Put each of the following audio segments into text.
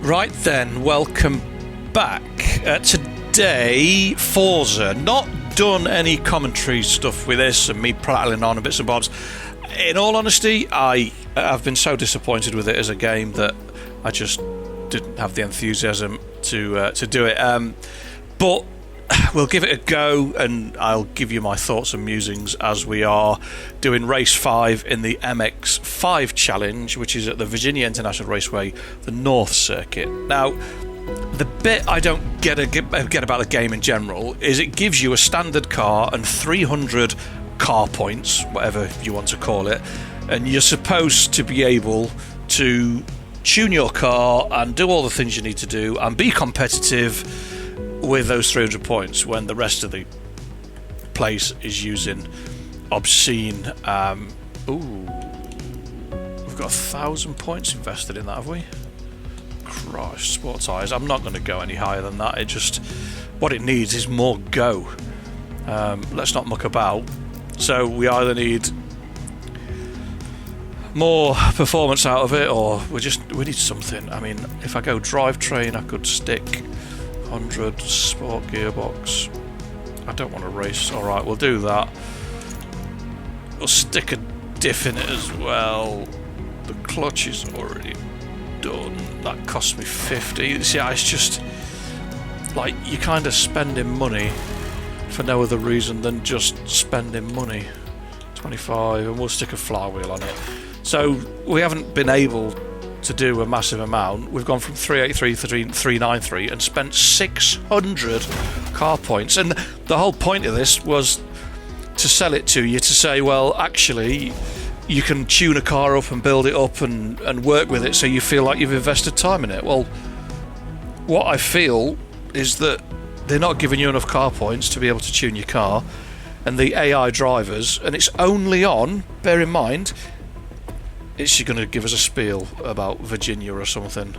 Right then, welcome back. Today, Forza. Not done any commentary stuff with this and me prattling on a bits and bobs. In all honesty, I have been so disappointed with it as a game that I just didn't have the enthusiasm to do it. But we'll give it a go, and I'll give you my thoughts and musings as we are doing race 5 in the MX-5 challenge, which is at the Virginia International Raceway, the North Circuit. Now, the bit I don't get about the game in general is it gives you a standard car and 300 car points, whatever you want to call it, and you're supposed to be able to tune your car and do all the things you need to do and be competitive with those 300 points when the rest of the place is using obscene we've got 1,000 points invested in that, have we? Christ, sport tyres. I'm not going to go any higher than that. It just, what it needs is more go. Let's not muck about. So we either need more performance out of it, or we need something. I mean, if I go drivetrain, I could stick 100 sport gearbox. I don't want to race. Alright, we'll do that. We'll stick a diff in it as well. The clutch is already done. That cost me 50. See, it's just like you're kind of spending money for no other reason than just spending money. 25, and we'll stick a flywheel on it. So we haven't been able to do a massive amount. We've gone from 383 to 393 and spent 600 car points, and the whole point of this was to sell it to you, to say, well, actually you can tune a car up and build it up and work with it so you feel like you've invested time in it. Well, what I feel is that they're not giving you enough car points to be able to tune your car, and the AI drivers, and it's only on, bear in mind, is she going to give us a spiel about Virginia or something?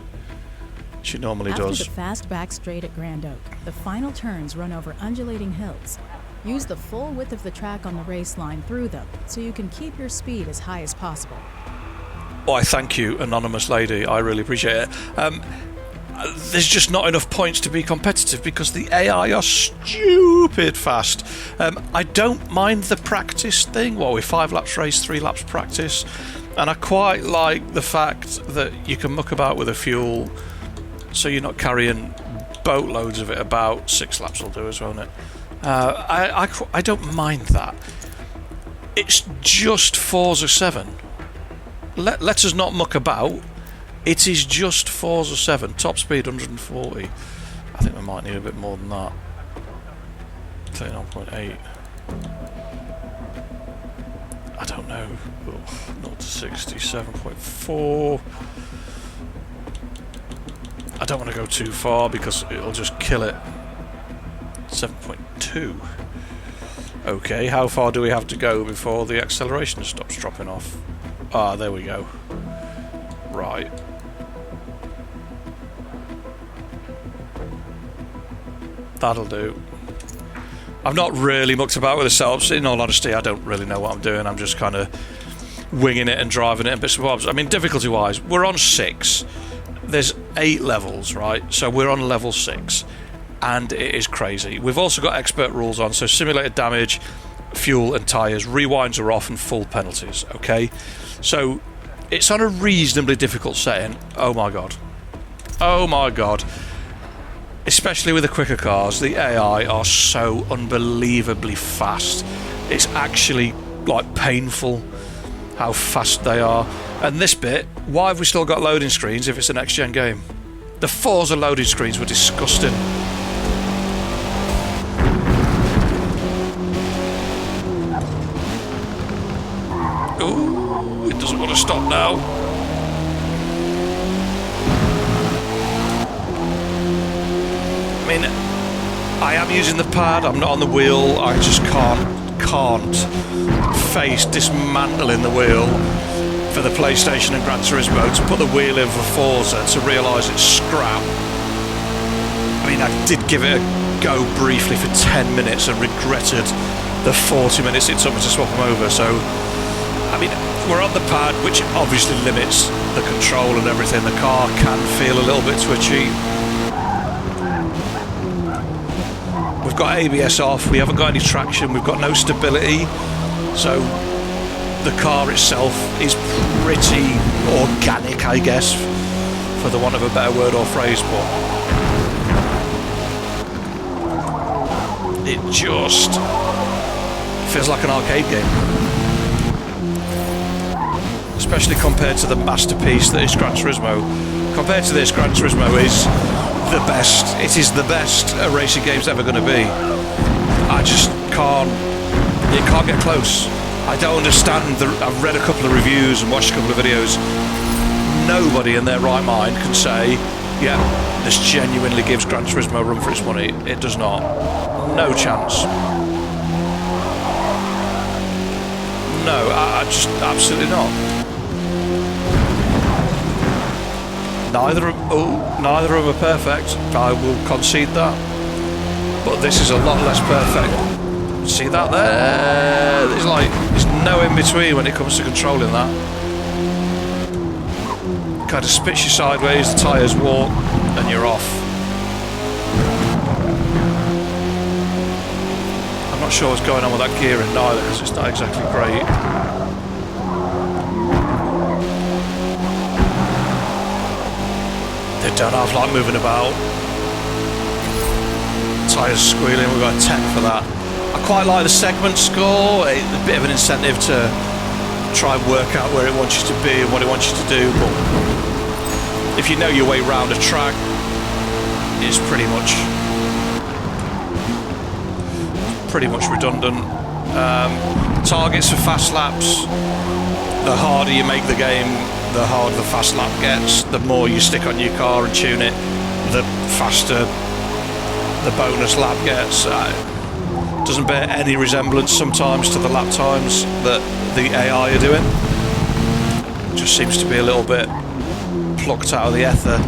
She normally does. After the fast back straight at Grand Oak, the final turns run over undulating hills. Use the full width of the track on the race line through them, so you can keep your speed as high as possible. Why, thank you, anonymous lady. I really appreciate it. There's just not enough points to be competitive because the AI are stupid fast. I don't mind the practice thing. Well, we 5 laps race, 3 laps practice. And I quite like the fact that you can muck about with the fuel, so you're not carrying boatloads of it about. 6 laps will do as well, won't it? I don't mind that. It's just Forza 7. Let us not muck about. It is just Forza 7. Top speed 140. I think we might need a bit more than that. 39.8. I don't know. 0 to 60, 7.4. I don't want to go too far because it'll just kill it. 7.2. Okay, how far do we have to go before the acceleration stops dropping off? Ah, there we go. Right. That'll do. I've not really mucked about with the setups. In all honesty, I don't really know what I'm doing. I'm just kind of winging it and driving it and bits and bobs. I mean, difficulty-wise, we're on 6. There's 8 levels, right? So we're on level 6, and it is crazy. We've also got expert rules on, so simulated damage, fuel and tyres, rewinds are off, and full penalties, okay? So it's on a reasonably difficult setting. Oh my god. Oh my god. Especially with the quicker cars, the AI are so unbelievably fast. It's actually like painful how fast they are. And this bit, why have we still got loading screens if it's a next gen game? The Forza loading screens were disgusting. Ooh, it doesn't want to stop now. I mean, I am using the pad, I'm not on the wheel. I just can't face dismantling the wheel for the PlayStation and Gran Turismo to put the wheel in for Forza to realise it's scrap. I mean, I did give it a go briefly for 10 minutes and regretted the 40 minutes it took me to swap them over. So, I mean, we're on the pad, which obviously limits the control and everything. The car can feel a little bit twitchy. We've got ABS off, we haven't got any traction, we've got no stability, so the car itself is pretty organic, I guess, for the want of a better word or phrase, but it just feels like an arcade game. Especially compared to the masterpiece that is Gran Turismo. Compared to this, Gran Turismo is the best. It is the best a racing game's ever going to be. I just can't. It can't get close. I don't understand. I've read a couple of reviews and watched a couple of videos. Nobody in their right mind can say, yeah, this genuinely gives Gran Turismo a run for its money. It does not. No chance. No, I just absolutely not. Neither of them are perfect. I will concede that. But this is a lot less perfect. See that there? There's no in between when it comes to controlling that. Kind of spits you sideways, the tyres walk, and you're off. I'm not sure what's going on with that gearing neither, because it's not exactly great. They don't half like moving about. Tyres squealing, we've got a 10 for that. I quite like the segment score, a bit of an incentive to try and work out where it wants you to be and what it wants you to do, but if you know your way around a track, it's pretty much redundant. Targets for fast laps, the harder you make the game, the harder the fast lap gets. The more you stick on your car and tune it, the faster the bonus lap gets. Doesn't bear any resemblance sometimes to the lap times that the AI are doing. It just seems to be a little bit plucked out of the ether.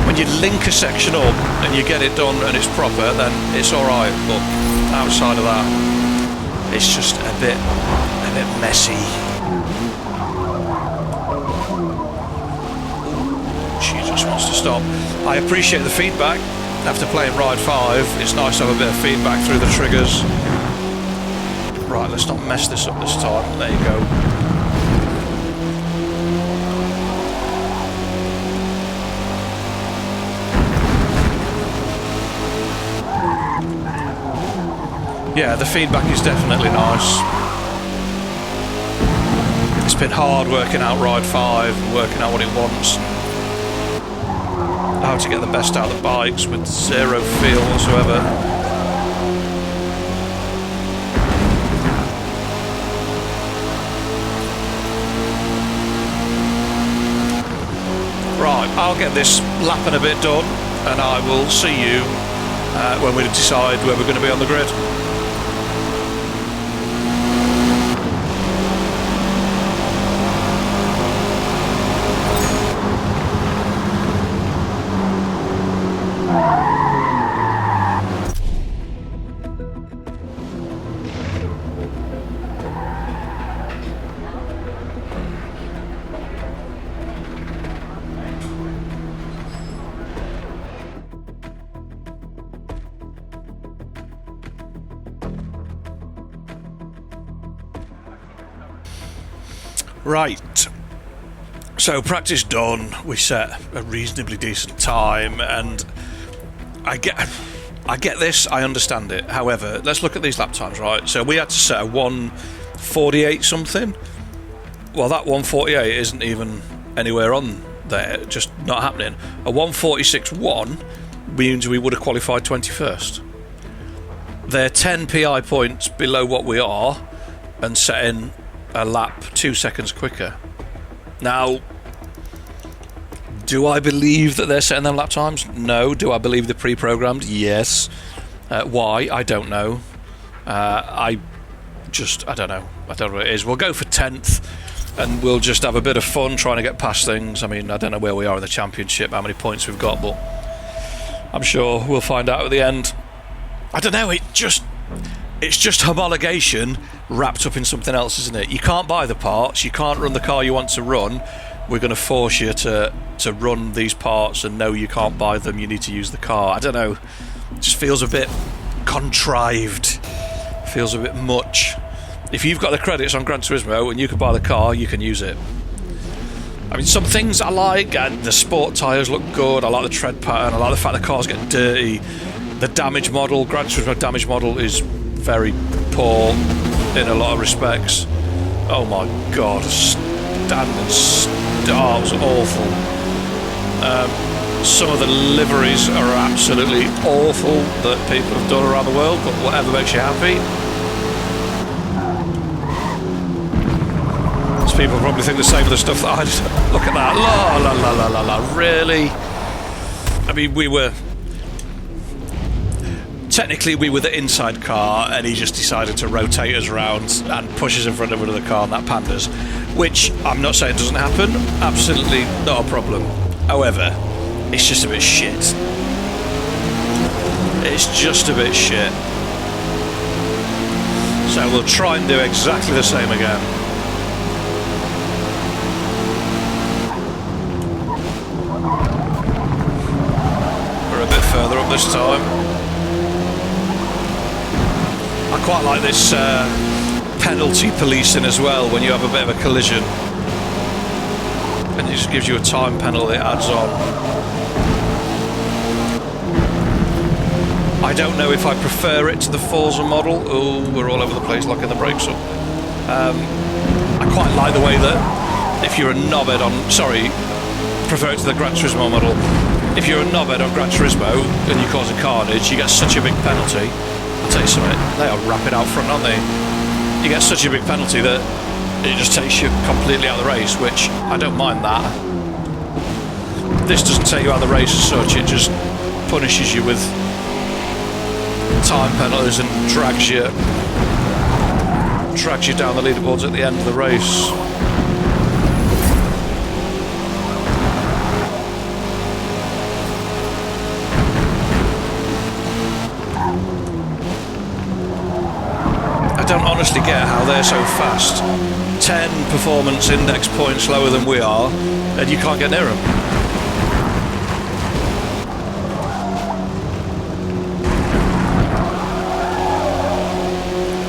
When you link a section up and you get it done and it's proper, then it's alright, but outside of that, it's just a bit messy. She just wants to stop. I appreciate the feedback. After playing Ride 5, it's nice to have a bit of feedback through the triggers. Right, let's not mess this up this time. There you go. Yeah, the feedback is definitely nice. It's been hard working out Ride 5 and working out what it wants. How to get the best out of the bikes with zero feel whatsoever. Right, I'll get this lapping a bit done and I will see you when we decide where we're going to be on the grid. Right, so practice done, we set a reasonably decent time, and I get this, I understand it. However, let's look at these lap times, right? So we had to set a 1:48 something. Well, that 1:48 isn't even anywhere on there, just not happening. A 1:46.1 means we would have qualified 21st. They're 10 PI points below what we are, and setting a lap 2 seconds quicker. Now, do I believe that they're setting them lap times? No. Do I believe they're pre-programmed? Yes. Why? I don't know. I don't know. I don't know what it is. We'll go for 10th and we'll just have a bit of fun trying to get past things. I mean, I don't know where we are in the championship, how many points we've got, but I'm sure we'll find out at the end. I don't know, it's just homologation wrapped up in something else, isn't it? You can't buy the parts, you can't run the car you want to run. We're going to force you to run these parts, and no, you can't buy them, you need to use the car. I don't know, it just feels a bit contrived, feels a bit much. If you've got the credits on Gran Turismo and you can buy the car, you can use it. I mean, some things I like, the sport tyres look good, I like the tread pattern, I like the fact the cars get dirty. The damage model, Gran Turismo damage model, is very poor in a lot of respects. Oh my god, standing start was awful. Some of the liveries are absolutely awful that people have done around the world, but whatever makes you happy. People probably think the same of the stuff that I just look at that. La la la la la la. Really? I mean, we were the inside car, and he just decided to rotate us around and push us in front of another car, and that panned us. Which I'm not saying doesn't happen. Absolutely not a problem. However, it's just a bit shit. It's just a bit shit. So we'll try and do exactly the same again. Further up this time. I quite like this penalty policing as well when you have a bit of a collision, and it just gives you a time penalty it adds on. I don't know if I prefer it to the Forza model. Oh, we're all over the place locking the brakes up. I quite like the way that if you're a knobhead on, prefer it to the Gran Turismo model. If you're a knobhead on Gran Turismo and you cause a carnage, you get such a big penalty. I'll tell you something, they are rapid out front, aren't they? You get such a big penalty that it just takes you completely out of the race, which I don't mind that. This doesn't take you out of the race as such, it just punishes you with time penalties and drags you down the leaderboards at the end of the race. I don't honestly get how they're so fast. 10 performance index points lower than we are, and you can't get near them.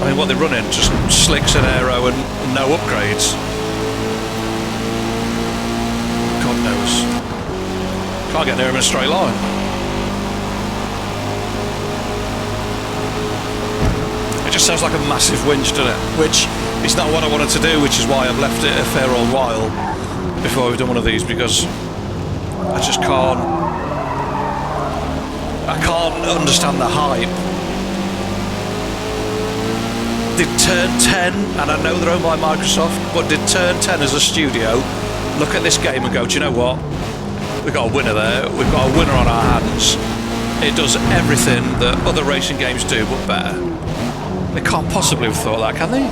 I mean, what they're running, just slicks and aero and no upgrades. God knows. Can't get near them in a straight line. It just sounds like a massive whinge, doesn't it? Which is not what I wanted to do, which is why I've left it a fair old while before we've done one of these, because I just can't understand the hype. Did Turn 10, and I know they're owned by Microsoft, but did Turn 10 as a studio look at this game and go, do you know what? We've got a winner there, we've got a winner on our hands. It does everything that other racing games do, but better. They can't possibly have thought that, can they?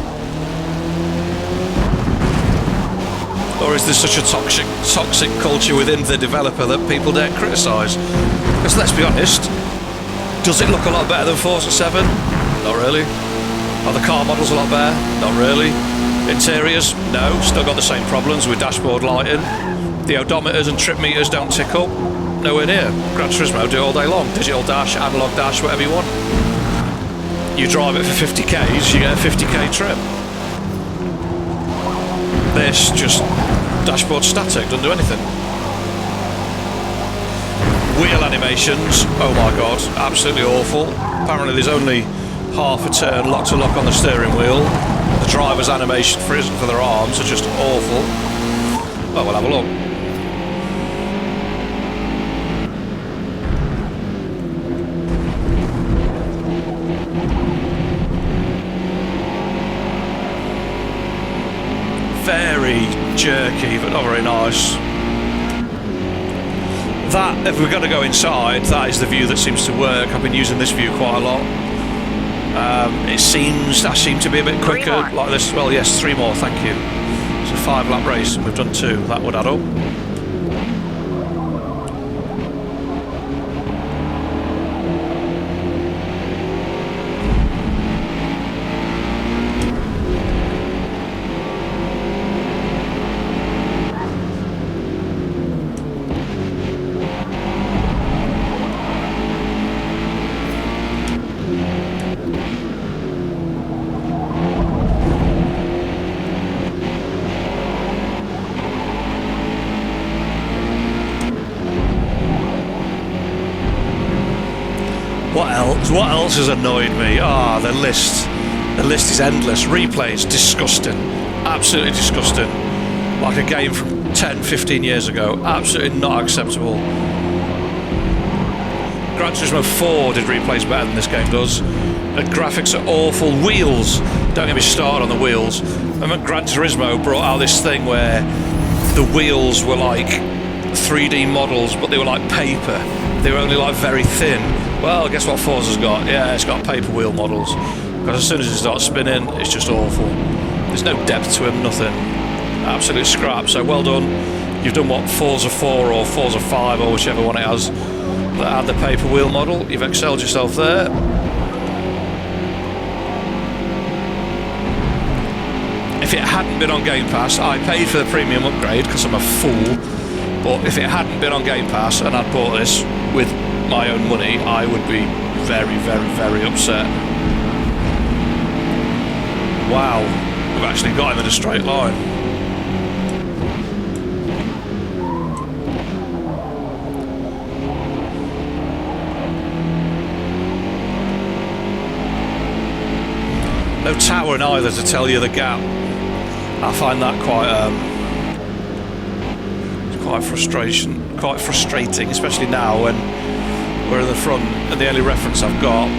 Or is there such a toxic culture within the developer that people dare criticise? Because let's be honest, does it look a lot better than Forza 7? Not really. Are the car models a lot better? Not really. Interiors? No, still got the same problems with dashboard lighting. The odometers and trip meters don't tick up. Nowhere near. Gran Turismo do all day long. Digital dash, analog dash, whatever you want. You drive it for 50 Ks, you get a 50k trip. This just dashboard static, doesn't do anything. Wheel animations, oh my god, absolutely awful. Apparently there's only half a turn lock to lock on the steering wheel. The driver's animation for their arms are just awful. Well, we'll have a look. Very jerky, but not very nice. That, if we're going to go inside, that is the view that seems to work. I've been using this view quite a lot. I seem to be a bit quicker like this. Well, yes, 3 more, thank you. It's a 5-lap race and we've done 2. That would add up. What else has annoyed me? Ah, the list. The list is endless. Replays, disgusting. Absolutely disgusting. Like a game from 10, 15 years ago. Absolutely not acceptable. Gran Turismo 4 did replays better than this game does. The graphics are awful. Wheels. Don't get me started on the wheels. I mean, Gran Turismo brought out this thing where the wheels were like 3D models, but they were like paper. They were only like very thin. Well, guess what Forza's got? Yeah, it's got paper wheel models. Because as soon as it starts spinning, it's just awful. There's no depth to him, nothing. Absolute scrap. So well done. You've done what Forza 4 or Forza 5 or whichever one it has that had the paper wheel model. You've excelled yourself there. If it hadn't been on Game Pass, I paid for the premium upgrade because I'm a fool. But if it hadn't been on Game Pass and I'd bought this with my own money, I would be very, very, very upset. Wow, we've actually got him in a straight line. No tower either to tell you the gap. I find that quite frustrating, especially now when we're in the front, and the only reference I've got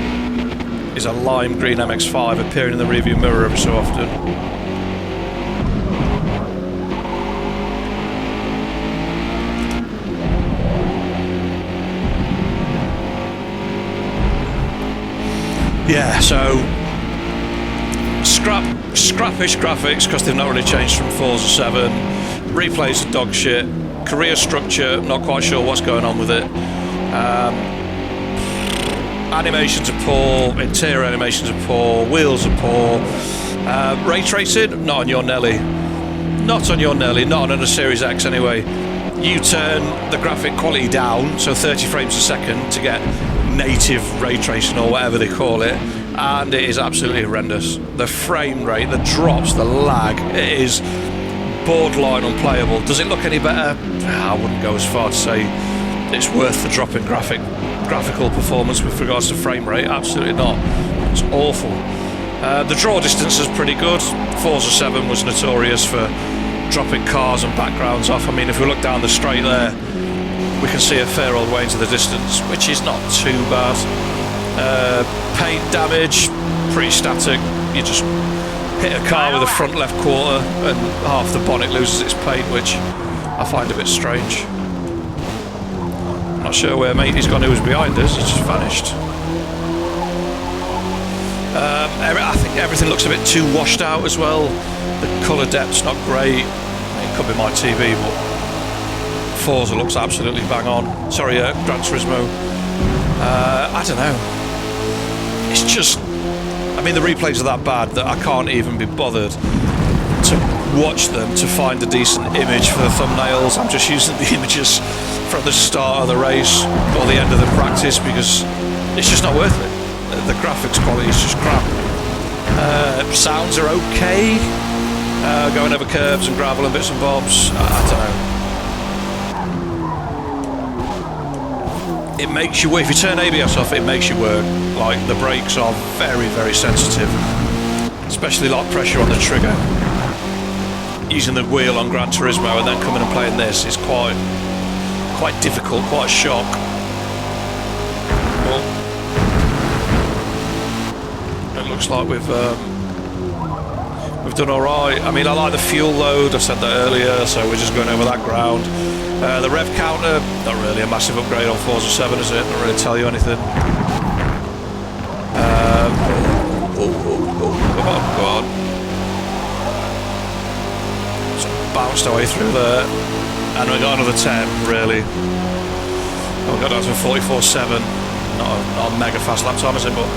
is a lime green MX-5 appearing in the rearview mirror every so often. Yeah, so scrappish graphics because they've not really changed from Forza 7. Replays are dog shit. Career structure, not quite sure what's going on with it. Animations are poor, interior animations are poor, wheels are poor. Ray tracing, not on your Nelly. Not on your Nelly, not on a Series X anyway. You turn the graphic quality down, so 30 frames a second, to get native ray tracing or whatever they call it, and it is absolutely horrendous. The frame rate, the drops, the lag, it is borderline unplayable. Does it look any better? I wouldn't go as far to say it's worth the drop in graphical performance with regards to frame rate. Absolutely not. It's awful. The draw distance is pretty good. Forza 7 was notorious for dropping cars and backgrounds off. I mean, if we look down the straight there, we can see a fair old way into the distance, which is not too bad. Paint damage, pretty static. You just hit a car with the front left quarter and half the bonnet loses its paint, which I find a bit strange. I'm not sure where matey's gone who was behind us, he's just vanished. I think everything looks a bit too washed out as well. The colour depth's not great. It could be my TV, but Forza looks absolutely bang on. Sorry, Gran Turismo. I don't know. It's just, I mean, the replays are that bad that I can't even be bothered to watch them to find a decent image for the thumbnails. I'm just using the images from the start of the race or the end of the practice because it's just not worth it. The graphics quality is just crap. Sounds are okay. Going over curves and gravel and bits and bobs. I don't know. It makes you, if you turn ABS off, it makes you work. Like, the brakes are very, very sensitive, especially like pressure on the trigger. Using the wheel on Gran Turismo and then coming and playing this is quite difficult, quite a shock. Well, it looks like we've done all right. I mean, I like the fuel load. I said that earlier, so we're just going over that ground. The rev counter, not really a massive upgrade on Forza 7, is it? Not really tell you anything. Come on. So bounced our way through there, and we got another 10, really. And we got down to a 44.7. Not a mega fast lap time, is it? But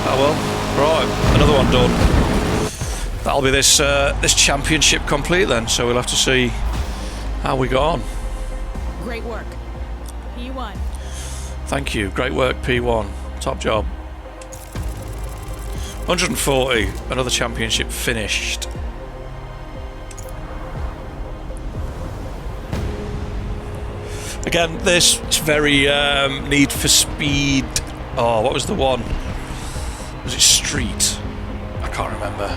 oh well. Right, another one done. That'll be this championship complete then. So we'll have to see how we got on. Great work. P1. Thank you. Great work, P1. Top job. 140. Another championship finished. Again, this is very Need for Speed Oh, what was the one? Was it Street? I can't remember.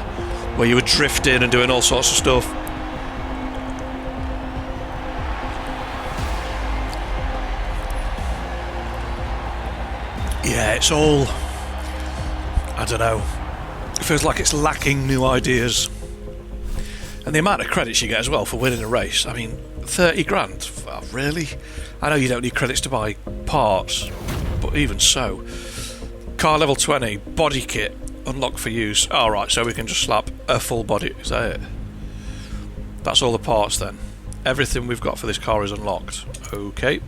Where you were drifting and doing all sorts of stuff. Yeah, it's all... I don't know. It feels like it's lacking new ideas. And the amount of credits you get as well for winning a race. I mean, 30 grand? Oh, really? I know you don't need credits to buy parts, but even so. Car level 20, body kit, unlocked for use. Alright, so we can just slap a full body. Is that it? That's all the parts then. Everything we've got for this car is unlocked. Okay.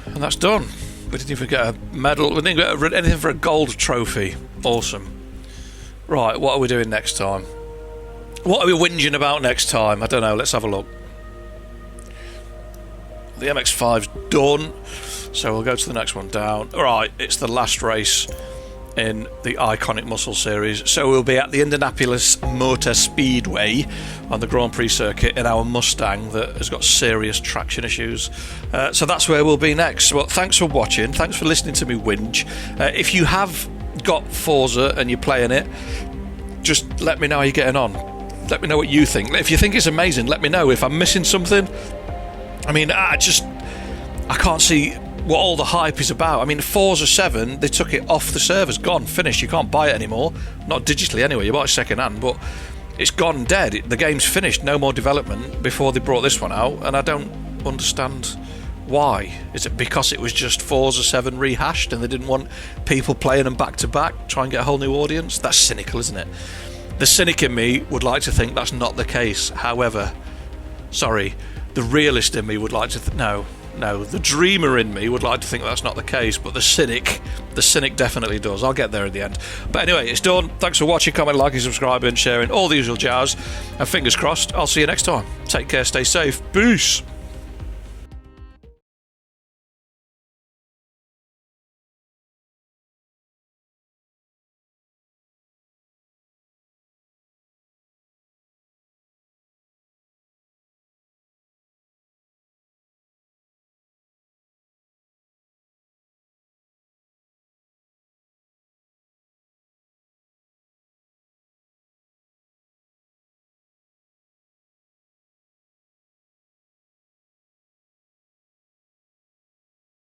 And that's done. We didn't even get a medal. We didn't get anything for a gold trophy. Awesome. Right, what are we doing next time? What are we whinging about next time? I don't know. Let's have a look. The MX-5's done. So we'll go to the next one down. Alright, it's the last race in the iconic muscle series. So we'll be at the Indianapolis Motor Speedway on the Grand Prix circuit in our Mustang that has got serious traction issues. So that's where we'll be next. Well, thanks for watching. Thanks for listening to me whinge. If you have got Forza and you're playing it, just let me know how you're getting on. Let me know what you think. If you think it's amazing, let me know. If I'm missing something, I mean, I can't see what all the hype is about. I mean, Forza 7, they took it off the servers, gone, finished. You can't buy it anymore. Not digitally anyway, you buy it second hand, but it's gone dead. The game's finished, no more development before they brought this one out, and I don't understand why. Is it because it was just Forza 7 rehashed and they didn't want people playing them back to back, try and get a whole new audience? That's cynical, isn't it? The cynic in me would like to think that's not the case. However, sorry, the realist in me would like to no, the dreamer in me would like to think that's not the case, but the cynic definitely does. I'll get there in the end. But anyway, it's done. Thanks for watching, commenting, liking, subscribing, sharing, all the usual jazz, and fingers crossed, I'll see you next time. Take care, stay safe, peace.